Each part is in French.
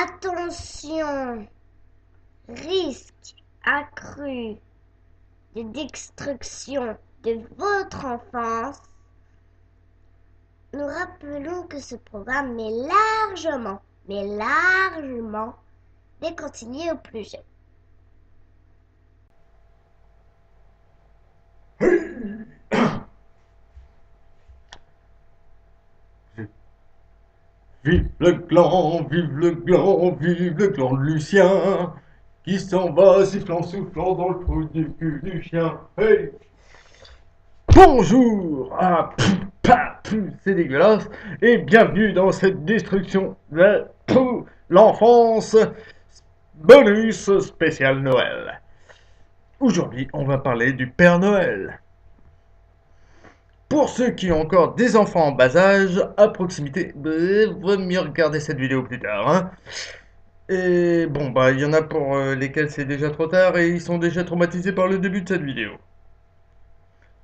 Attention, risque accru de destruction de votre enfance. Nous rappelons que ce programme est largement déconseillé aux plus jeunes. Vive le clan, vive le clan, vive le clan de Lucien, qui s'en va sifflant, soufflant dans le trou du cul du chien. Hey! Bonjour! Ah, c'est dégueulasse. Et bienvenue dans cette destruction de l'enfance bonus spécial Noël. Aujourd'hui, on va parler du Père Noël. Pour ceux qui ont encore des enfants en bas âge, à proximité, vaut mieux regarder cette vidéo plus tard. Hein. Et bon, bah, il y en a pour lesquels c'est déjà trop tard et ils sont déjà traumatisés par le début de cette vidéo.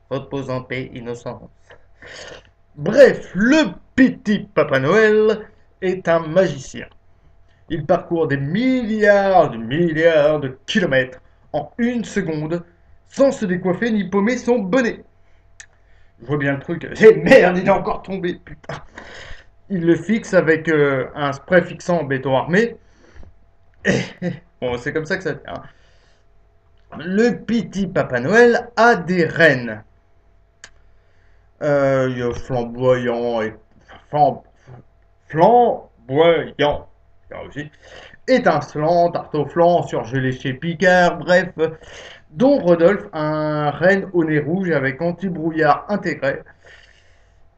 Repose en paix, innocence. Bref, le petit Papa Noël est un magicien. Il parcourt des milliards de kilomètres en une seconde sans se décoiffer ni paumer son bonnet. Je vois bien le truc. Eh merde, il est encore tombé, putain. Il le fixe avec un spray fixant en béton armé. Bon, c'est comme ça que ça tient. Le petit Papa Noël a des reines. Il y a flamboyant et flamboyant aussi. Étincelant, tarte au flanc, surgelé chez Picard, bref. Dont Rodolphe, un renne au nez rouge avec anti-brouillard intégré,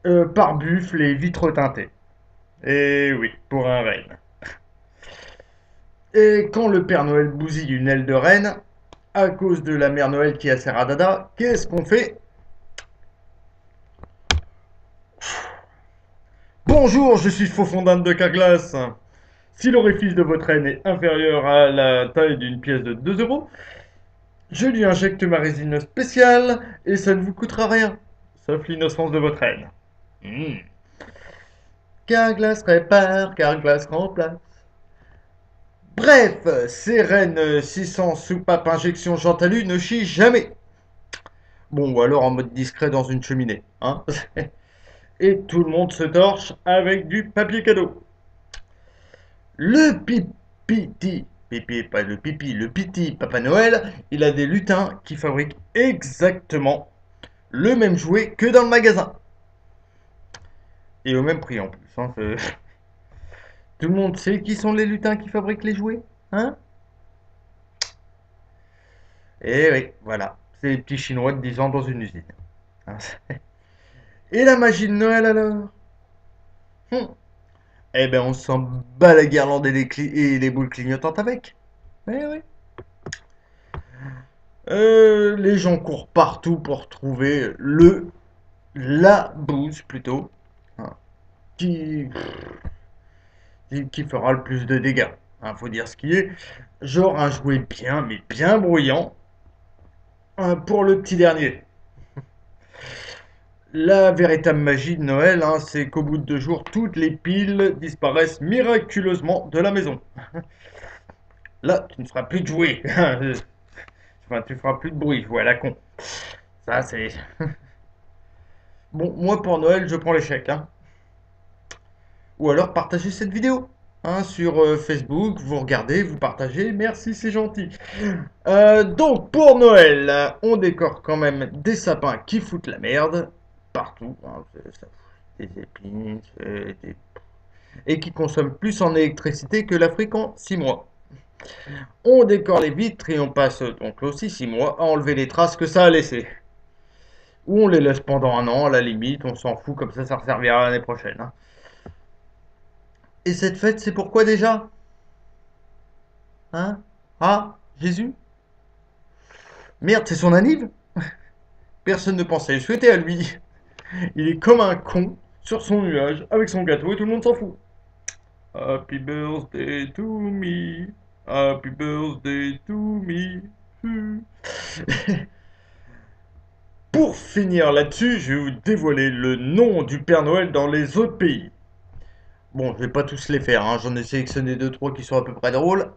pare-buffle et vitres teintées. Et oui, pour un renne. Et quand le Père Noël bousille une aile de reine, à cause de la mère Noël qui a ses radadas, qu'est-ce qu'on fait? Bonjour, je suis Faux-Fondane de Carglass. Si l'orifice de votre reine est inférieur à la taille d'une pièce de 2 euros, je lui injecte ma résine spéciale et ça ne vous coûtera rien, sauf l'innocence de votre reine. Mmh. Carglass répare, Carglass remplace. Bref, ces reines 600 soupape injection Jantalu ne chient jamais. Bon, ou alors en mode discret dans une cheminée. Hein. Et tout le monde se torche avec du papier cadeau. Le pipi, pas le pipi, le piti Papa Noël, il a des lutins qui fabriquent exactement le même jouet que dans le magasin. Et au même prix en plus. Hein, tout le monde sait qui sont les lutins qui fabriquent les jouets. Hein? Et oui, voilà. C'est les petits Chinois de 10 ans dans une usine. Hein. Et la magie de Noël alors? Eh ben on s'en bat la guirlande et les boules clignotantes avec. Eh oui. Les gens courent partout pour trouver la bouse plutôt, hein, qui, qui fera le plus de dégâts. Hein, faut dire ce qui est. Genre un jouet bien, mais bien bruyant, hein, pour le petit dernier. La véritable magie de Noël, hein, c'est qu'au bout de 2 jours, toutes les piles disparaissent miraculeusement de la maison. Là, tu ne feras plus de jouets. Enfin, tu feras plus de bruit, jouer à la con. Ça, c'est... Bon, moi, pour Noël, je prends l'échec. Hein. Ou alors, partagez cette vidéo. Hein, sur Facebook, vous regardez, vous partagez. Merci, c'est gentil. Donc, pour Noël, on décore quand même des sapins qui foutent la merde. Partout. Hein, des épines, et qui consomment plus en électricité que l'Afrique en 6 mois. On décore les vitres et on passe donc aussi 6 mois à enlever les traces que ça a laissées. Ou on les laisse pendant un an, à la limite, on s'en fout, comme ça resservira l'année prochaine. Hein. Et cette fête, c'est pourquoi déjà? Hein? Ah, Jésus? Merde, c'est son anniv? Personne ne pensait le souhaiter à lui. Il est comme un con sur son nuage avec son gâteau et tout le monde s'en fout. Happy birthday to me. Happy birthday to me. Pour finir là-dessus, je vais vous dévoiler le nom du Père Noël dans les autres pays. Bon, je vais pas tous les faire, hein. J'en ai sélectionné deux trois qui sont à peu près drôles.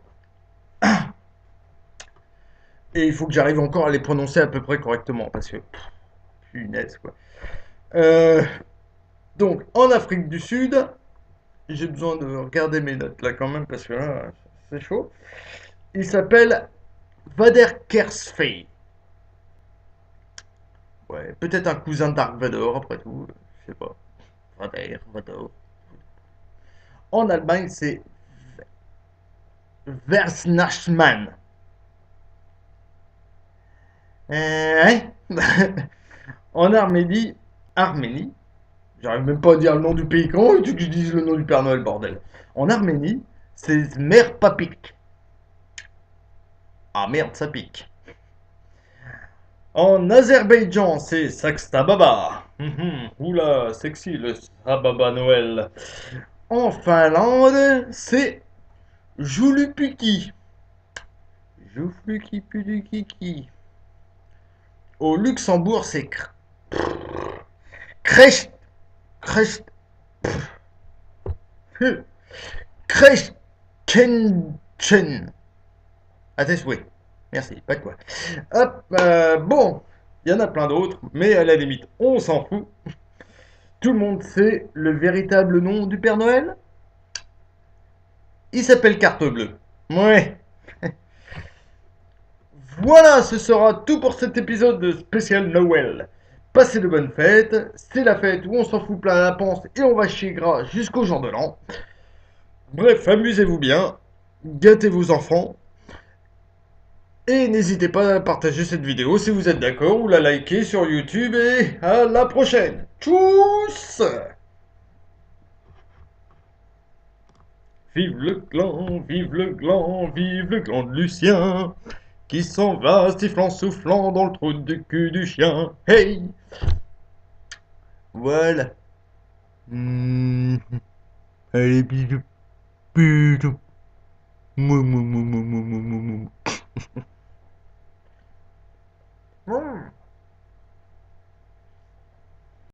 Et il faut que j'arrive encore à les prononcer à peu près correctement, parce que, punaise, quoi. Euh, donc, en Afrique du Sud, j'ai besoin de regarder mes notes là quand même, parce que là, c'est chaud. Il s'appelle Vader-Kersfey. Ouais, peut-être un cousin de Dark Vador, après tout, je sais pas. Vader, Vador. En Allemagne, c'est Versnachmann. Ouais. En Arménie, j'arrive même pas à dire le nom du pays. Comment veux-tu que je dise le nom du Père Noël, bordel? En Arménie, c'est Mère Papik. Ah merde, ça pique. En Azerbaïdjan, c'est Sakstababa. Oula, sexy le Sababa Noël. En Finlande, c'est Joulupiki. Joufluki Pudukiki. Au Luxembourg, c'est Krecht. Krecht. Krechtkenchen. À tes souhaits. Merci, pas de quoi. Hop, bon, il y en a plein d'autres, mais à la limite, on s'en fout. Tout le monde sait le véritable nom du Père Noël? Il s'appelle Carte Bleue. Ouais. Voilà, ce sera tout pour cet épisode de spécial Noël. Passez de bonnes fêtes. C'est la fête où on s'en fout plein la panse et on va chier gras jusqu'au jour de l'an. Bref, amusez-vous bien. Gâtez vos enfants. Et n'hésitez pas à partager cette vidéo si vous êtes d'accord ou la liker sur YouTube et à la prochaine. Tchuss! Vive le clan, vive le clan, vive le clan de Lucien qui s'en va sifflant soufflant dans le trou du cul du chien. Hey! Voilà. Allez, bisous. Bisous. Mou, mou, mou, mou, mou, mou, mou.